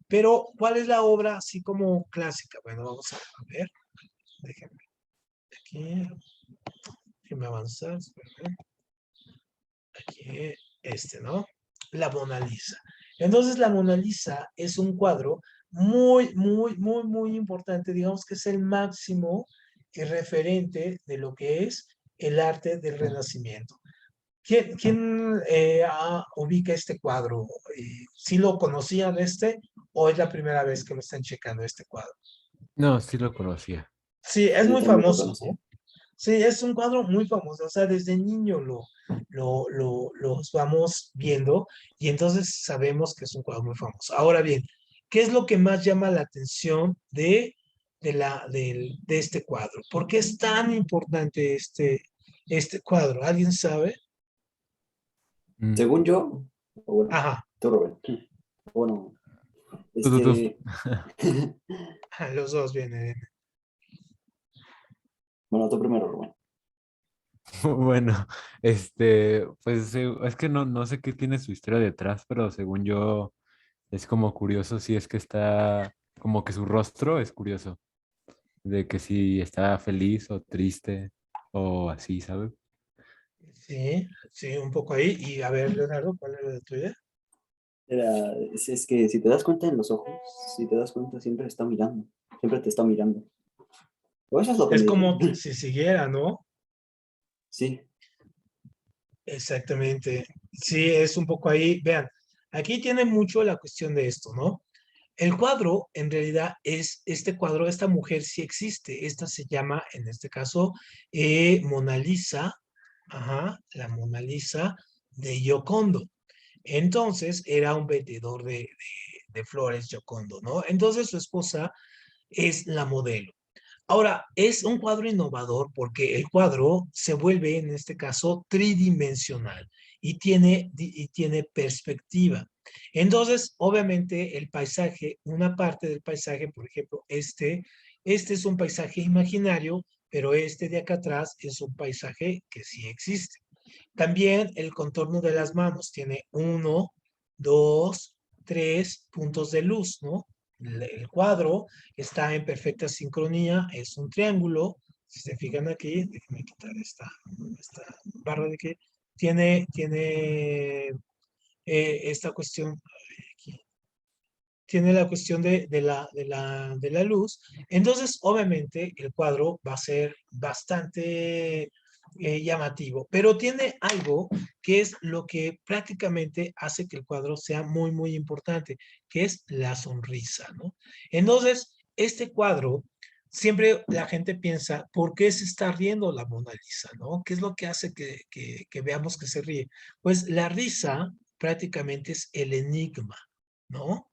Pero, ¿cuál es la obra así como clásica? Bueno, vamos a ver. Déjenme. Aquí. Déjenme avanzar. Espérame. Aquí, ¿no? La Mona Lisa. Entonces, la Mona Lisa es un cuadro muy importante. Digamos que es el máximo y referente de lo que es el arte del Renacimiento. ¿Quién ubica este cuadro? ¿Sí lo conocían o es la primera vez que lo están checando este cuadro? No, sí lo conocía. Sí, es Yo muy también lo famoso, conocí. ¿no? Sí, es un cuadro muy famoso, o sea, desde niño los vamos viendo y entonces sabemos que es un cuadro muy famoso. Ahora bien, ¿qué es lo que más llama la atención de este cuadro? ¿Por qué es tan importante este cuadro? ¿Alguien sabe? Mm, Según yo, o bueno, Ajá, tú, Rubén. Bueno, tú. este, los dos vienen. bueno, tú primero, Rubén. Bueno, pues es que no sé qué tiene su historia detrás, pero según yo es como curioso si es que está, como que su rostro es curioso, de que si está feliz o triste o así, ¿sabes? Sí, sí, un poco ahí. Y a ver, Leonardo, ¿cuál era la tuya? Es que si te das cuenta en los ojos, si te das cuenta, siempre está mirando, siempre te está mirando. O eso es lo que Es me dijeron. como si siguiera, ¿no? Sí, Exactamente. Sí, es un poco ahí. Vean, aquí tiene mucho la cuestión de esto, ¿no? El cuadro, en realidad, este cuadro, esta mujer sí existe. Esta se llama, en este caso, Mona Lisa. Ajá, la Mona Lisa de Giocondo. Entonces, era un vendedor de flores, Giocondo, ¿no? Entonces, su esposa es la modelo. Ahora, es un cuadro innovador porque el cuadro se vuelve, en este caso, tridimensional y tiene perspectiva. Entonces, obviamente, el paisaje, una parte del paisaje, por ejemplo, este es un paisaje imaginario, pero este de acá atrás es un paisaje que sí existe. También el contorno de las manos tiene uno, dos, tres puntos de luz, ¿no? El cuadro está en perfecta sincronía, es un triángulo. Si se fijan aquí, déjenme quitar esta barra de que tiene esta cuestión, aquí, tiene la cuestión de la luz. Entonces, obviamente, el cuadro va a ser bastante llamativo, pero tiene algo que es lo que prácticamente hace que el cuadro sea muy importante, que es la sonrisa, ¿no? Entonces, este cuadro, siempre la gente piensa, ¿por qué se está riendo la Mona Lisa, no? ¿Qué es lo que hace que veamos que se ríe? Pues la risa prácticamente es el enigma, ¿no?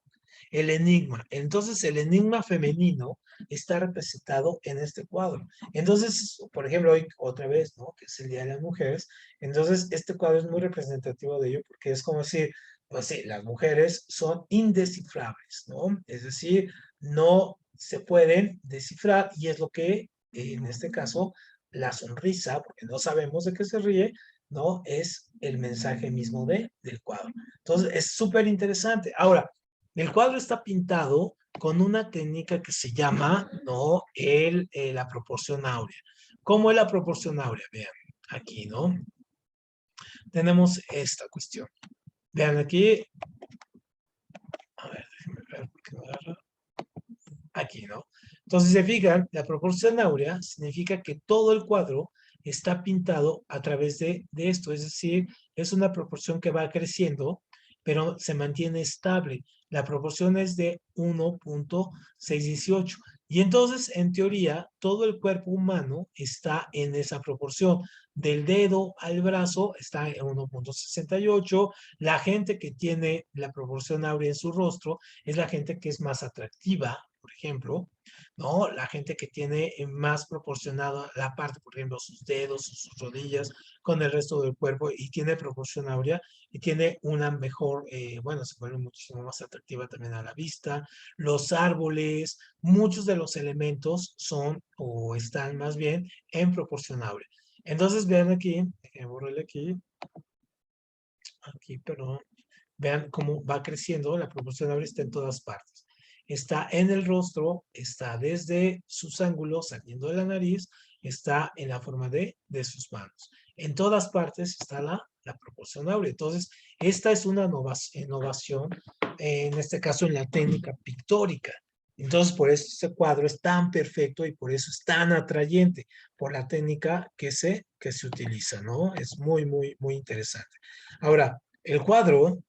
El enigma. Entonces, el enigma femenino está representado en este cuadro. Entonces, por ejemplo, hoy otra vez, ¿no? Que es el Día de las Mujeres. Entonces, este cuadro es muy representativo de ello porque es como decir, pues sí, las mujeres son indescifrables, ¿no? Es decir, no se pueden descifrar y es lo que, en este caso, la sonrisa, porque no sabemos de qué se ríe, ¿no? Es el mensaje mismo del cuadro. Entonces, es súper interesante. Ahora, el cuadro está pintado con una técnica que se llama, ¿no? La proporción áurea. ¿Cómo es la proporción áurea? Vean, aquí, ¿no? Tenemos esta cuestión. Vean aquí. A ver, déjenme ver por qué no agarra. Aquí, ¿no? Entonces, si se fijan, la proporción áurea significa que todo el cuadro está pintado a través de esto, es decir, es una proporción que va creciendo, pero se mantiene estable. La proporción es de 1.618. Y entonces, en teoría, todo el cuerpo humano está en esa proporción. Del dedo al brazo está en 1.68. La gente que tiene la proporción áurea en su rostro es la gente que es más atractiva, por ejemplo, ¿no? La gente que tiene más proporcionada la parte, por ejemplo, sus dedos, sus rodillas con el resto del cuerpo y tiene proporción áurea y tiene una mejor, bueno, se vuelve muchísimo más atractiva también a la vista. Los árboles, muchos de los elementos son o están más bien en proporción áurea. Entonces, vean aquí, borrarle aquí, perdón. Vean cómo va creciendo, la proporción áurea está en todas partes. Está en el rostro, está desde sus ángulos, saliendo de la nariz, está en la forma de sus manos. En todas partes está la proporción áurea. Entonces, esta es una innovación, en este caso en la técnica pictórica. Entonces, por eso este cuadro es tan perfecto y por eso es tan atrayente, por la técnica que se utiliza, ¿no? Es muy, muy, muy interesante. Ahora, el cuadro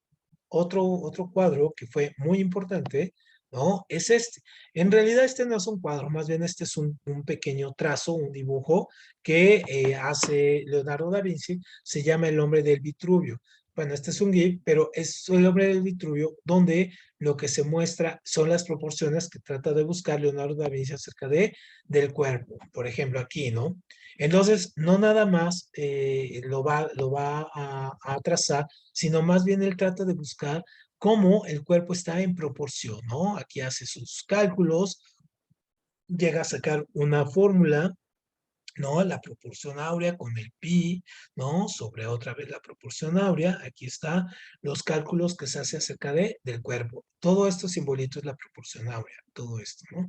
otro cuadro que fue muy importante, ¿no? Es este. En realidad este no es un cuadro, más bien este es un pequeño trazo, un dibujo que hace Leonardo da Vinci, se llama El hombre del Vitruvio. Bueno, este es un GIF, pero es el hombre del Vitruvio donde lo que se muestra son las proporciones que trata de buscar Leonardo da Vinci acerca del cuerpo. Por ejemplo, aquí, ¿no? Entonces, no nada más lo va a trazar, sino más bien él trata de buscar cómo el cuerpo está en proporción, ¿no? Aquí hace sus cálculos, llega a sacar una fórmula, ¿no? La proporción áurea con el pi, ¿no? Sobre otra vez la proporción áurea, aquí está los cálculos que se hace acerca del cuerpo. Todo esto simbolito es la proporción áurea, todo esto, ¿no?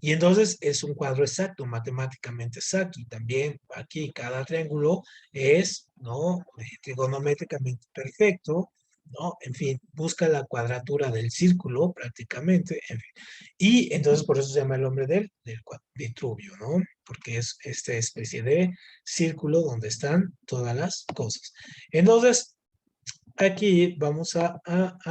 Y entonces es un cuadro exacto, matemáticamente exacto, y también aquí cada triángulo es, ¿no? Trigonométricamente perfecto, ¿no? En fin, busca la cuadratura del círculo prácticamente, en fin. Y entonces por eso se llama el hombre del Vitruvio, ¿no? Porque es esta especie de círculo donde están todas las cosas. Entonces, aquí vamos a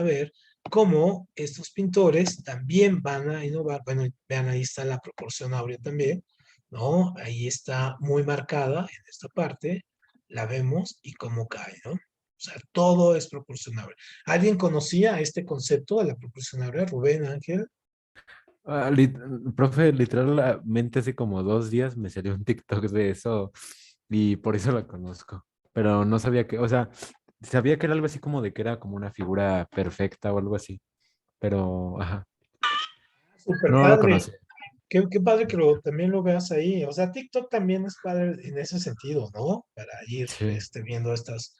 ver cómo estos pintores también van a innovar. Bueno, vean, ahí está la proporción áurea también, ¿no? Ahí está muy marcada en esta parte, la vemos y cómo cae, ¿no? O sea, todo es proporcionable. ¿Alguien conocía este concepto de la proporción áurea? Rubén, Ángel. Profe, literalmente hace como 2 días me salió un TikTok de eso y por eso la conozco. Pero no sabía que, o sea, sabía que era algo así como de que era como una figura perfecta o algo así. Pero, ajá, Súper no lo padre. conocí. Qué padre que también lo veas ahí. O sea, TikTok también es padre en ese sentido, ¿no? Para ir Sí. viendo estas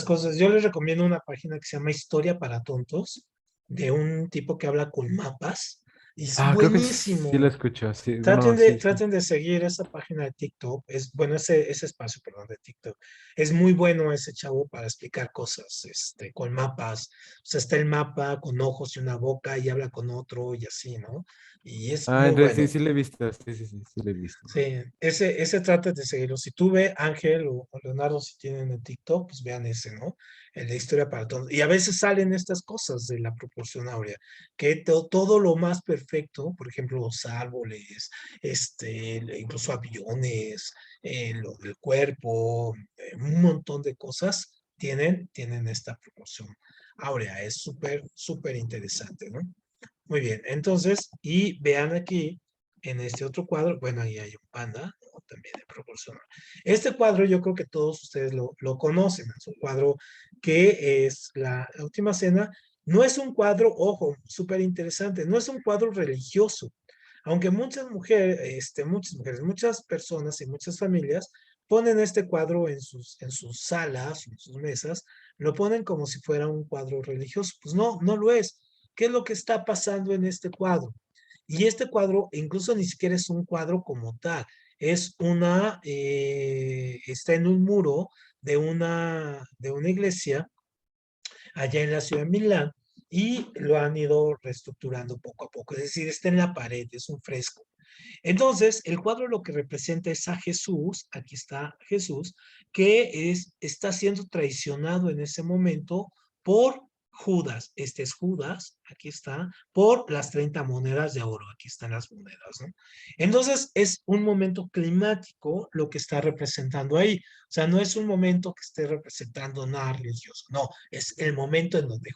cosas. Yo les recomiendo una página que se llama Historia para Tontos, de un tipo que habla con mapas. Y es Ah, creo que sí lo buenísimo. escucho. Sí, Traten bueno, de, sí, sí. traten de seguir esa página de TikTok. Bueno, ese espacio, perdón, de TikTok. Es muy bueno ese chavo para explicar cosas, con mapas. O sea, está el mapa con ojos y una boca y habla con otro y así, ¿no? Y es Ah, muy entonces bueno. sí, sí lo he visto. Sí, sí, sí, sí lo he visto. Sí, ese trata de seguirlo. Si tú ve Ángel o Leonardo, si tienen el TikTok, pues vean ese, ¿no? El de historia para todos. Y a veces salen estas cosas de la proporción áurea, que todo lo más perfecto, por ejemplo, los árboles, incluso aviones, el cuerpo, un montón de cosas tienen esta proporción áurea. Es súper, súper interesante, ¿no? Muy bien, entonces, y vean aquí, en este otro cuadro, bueno, ahí hay un panda, ¿no? También de proporción. Este cuadro yo creo que todos ustedes lo conocen, es un cuadro que es la última cena, no es un cuadro, ojo, súper interesante, no es un cuadro religioso, aunque muchas mujeres, muchas personas y muchas familias ponen este cuadro en sus salas, en sus mesas, lo ponen como si fuera un cuadro religioso. Pues no, no lo es. ¿Qué es lo que está pasando en este cuadro? Y este cuadro incluso ni siquiera es un cuadro como tal, es está en un muro de una iglesia allá en la ciudad de Milán y lo han ido reestructurando poco a poco, es decir, está en la pared, es un fresco. Entonces, el cuadro lo que representa es a Jesús, aquí está Jesús, está siendo traicionado en ese momento por Judas. Este es Judas, aquí está, por las 30 monedas de oro, aquí están las monedas, ¿no? Entonces, es un momento climático lo que está representando ahí. O sea, no es un momento que esté representando nada religioso, no, es el momento en donde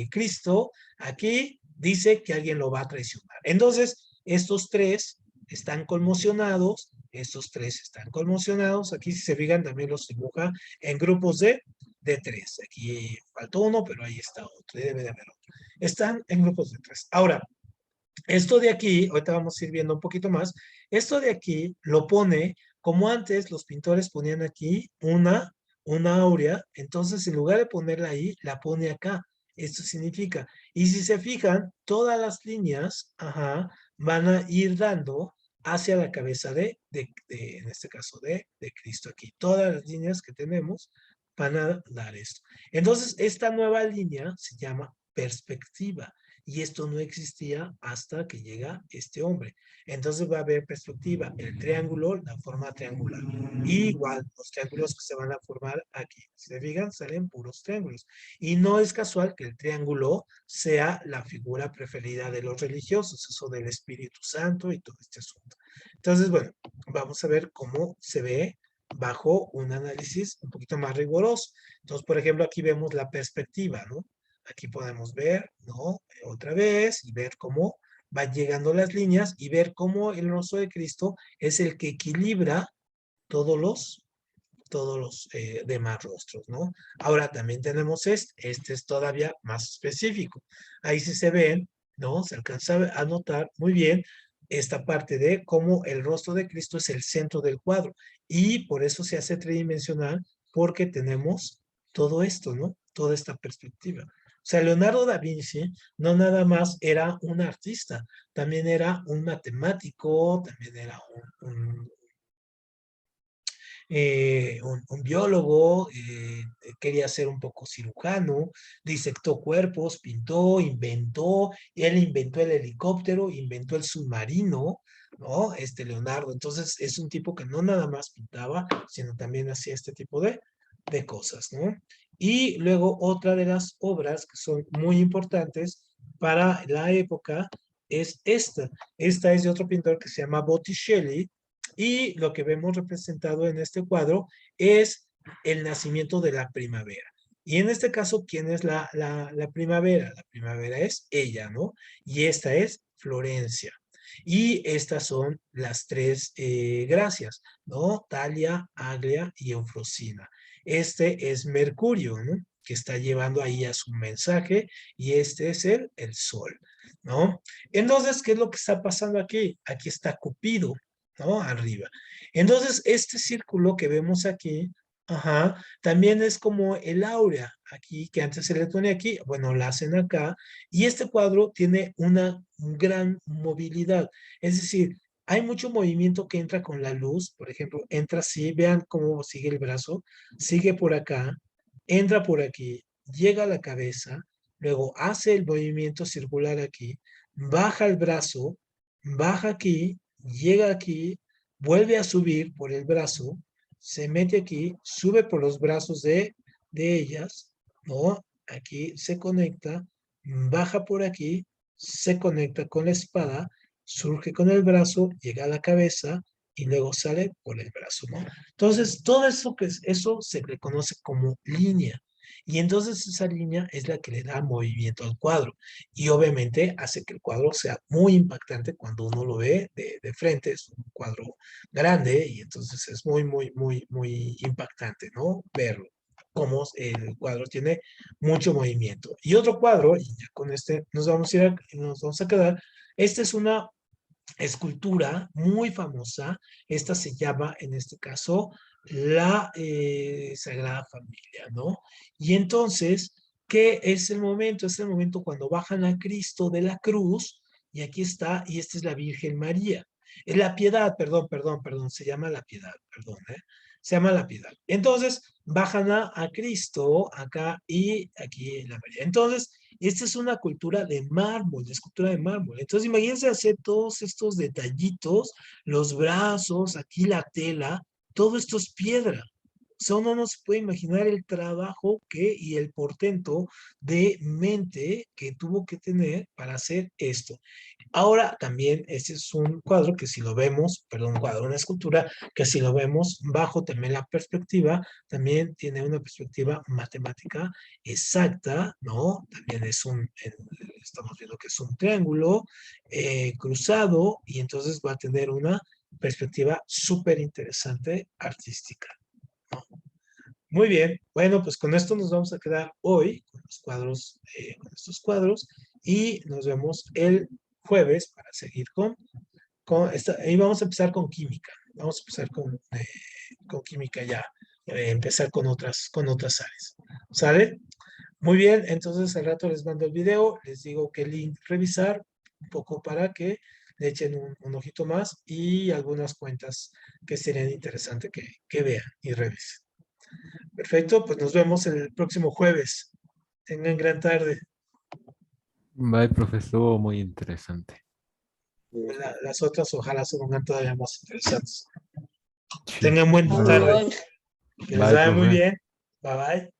Cristo aquí dice que alguien lo va a traicionar. Entonces, estos tres están conmocionados, estos tres están conmocionados, aquí si se fijan también los dibuja en grupos de tres, aquí faltó uno, pero ahí está otro, debe de haber otro. Están en grupos de tres. Ahora, esto de aquí, ahorita vamos a ir viendo un poquito más, esto de aquí lo pone, como antes los pintores ponían aquí una áurea, entonces en lugar de ponerla ahí, la pone acá. Esto significa, y si se fijan, todas las líneas, ajá, van a ir dando hacia la cabeza en este caso, de Cristo aquí. Todas las líneas que tenemos van a dar esto. Entonces, esta nueva línea se llama perspectiva. Y esto no existía hasta que llega este hombre. Entonces va a haber perspectiva, el triángulo, la forma triangular. Y igual, los triángulos que se van a formar aquí. Si se fijan, salen puros triángulos. Y no es casual que el triángulo sea la figura preferida de los religiosos, eso del Espíritu Santo y todo este asunto. Entonces, bueno, vamos a ver cómo se ve bajo un análisis un poquito más riguroso. Entonces, por ejemplo, aquí vemos la perspectiva, ¿no? Aquí podemos ver, ¿no? Otra vez y ver cómo van llegando las líneas y ver cómo el rostro de Cristo es el que equilibra todos los demás rostros, ¿no? Ahora también tenemos este es todavía más específico. Ahí sí se ven, ¿no? Se alcanza a notar muy bien esta parte de cómo el rostro de Cristo es el centro del cuadro y por eso se hace tridimensional porque tenemos todo esto, ¿no? Toda esta perspectiva. O sea, Leonardo da Vinci no nada más era un artista, también era un matemático, también era un biólogo, quería ser un poco cirujano, disectó cuerpos, pintó, inventó, él inventó el helicóptero, inventó el submarino, ¿no? Este Leonardo, entonces es un tipo que no nada más pintaba, sino también hacía este tipo de cosas, ¿no? Y luego otra de las obras que son muy importantes para la época es esta. Esta es de otro pintor que se llama Botticelli, y lo que vemos representado en este cuadro es el nacimiento de la primavera. Y en este caso, ¿quién es la primavera? La primavera es ella, ¿no? Y esta es Florencia. Y estas son las tres gracias, ¿no? Talia, Agria y Eufrosina. Este es Mercurio, ¿no? Que está llevando ahí a su mensaje y este es el sol, ¿no? Entonces, ¿qué es lo que está pasando aquí? Aquí está Cupido, ¿no? Arriba. Entonces, este círculo que vemos aquí, ajá, también es como el áurea aquí, que antes se le pone aquí, bueno, la hacen acá, y este cuadro tiene una gran movilidad, es decir, hay mucho movimiento que entra con la luz, por ejemplo, entra así, vean cómo sigue el brazo, sigue por acá, entra por aquí, llega a la cabeza, luego hace el movimiento circular aquí, baja el brazo, baja aquí, llega aquí, vuelve a subir por el brazo, se mete aquí, sube por los brazos de ellas, ¿no? Aquí se conecta, baja por aquí, se conecta con la espada, surge con el brazo, llega a la cabeza y luego sale por el brazo, ¿no? Entonces, todo eso se le conoce como línea. Y entonces esa línea es la que le da movimiento al cuadro y obviamente hace que el cuadro sea muy impactante cuando uno lo ve de frente, es un cuadro grande y entonces es muy, muy, muy, muy impactante, ¿no? Verlo, cómo el cuadro tiene mucho movimiento. Y otro cuadro, y ya con este nos vamos a quedar, este es escultura muy famosa. Esta se llama, en este caso, la Sagrada Familia, ¿no? Y entonces, ¿qué es el momento? Es el momento cuando bajan a Cristo de la cruz, y aquí está, y esta es la Virgen María. Es la piedad, perdón, se llama la piedad, perdón, ¿eh? Se llama la piedad. Entonces, bajan a Cristo acá y aquí en la María. Entonces, esta es una cultura de mármol, de escultura de mármol. Entonces, imagínense hacer todos estos detallitos, los brazos, aquí la tela, todo esto es piedra. O sea, uno no se puede imaginar el trabajo y el portento de mente que tuvo que tener para hacer esto. Ahora también este es un cuadro que si lo vemos, perdón, un cuadro, una escultura que si lo vemos bajo también la perspectiva, también tiene una perspectiva matemática exacta, ¿no? También es estamos viendo que es un triángulo cruzado y entonces va a tener una perspectiva súper interesante artística, ¿no? Muy bien, bueno, pues con esto nos vamos a quedar hoy con los cuadros, con estos cuadros y nos vemos el jueves para seguir con esta, y vamos a empezar con química, vamos a empezar con química ya, empezar con otras áreas, ¿sale? Muy bien, entonces al rato les mando el video, les digo qué link revisar, un poco para que le echen un ojito más y algunas cuentas que serían interesantes que vean y revisen. Perfecto, pues nos vemos el próximo jueves. Tengan gran tarde. Bye, profesor, estuvo muy interesante. Las otras ojalá se pongan todavía más interesantes. Sí. Tengan buena Bye, tarde. Adiós. Que les bye, vaya muy profe. bien. Bye bye.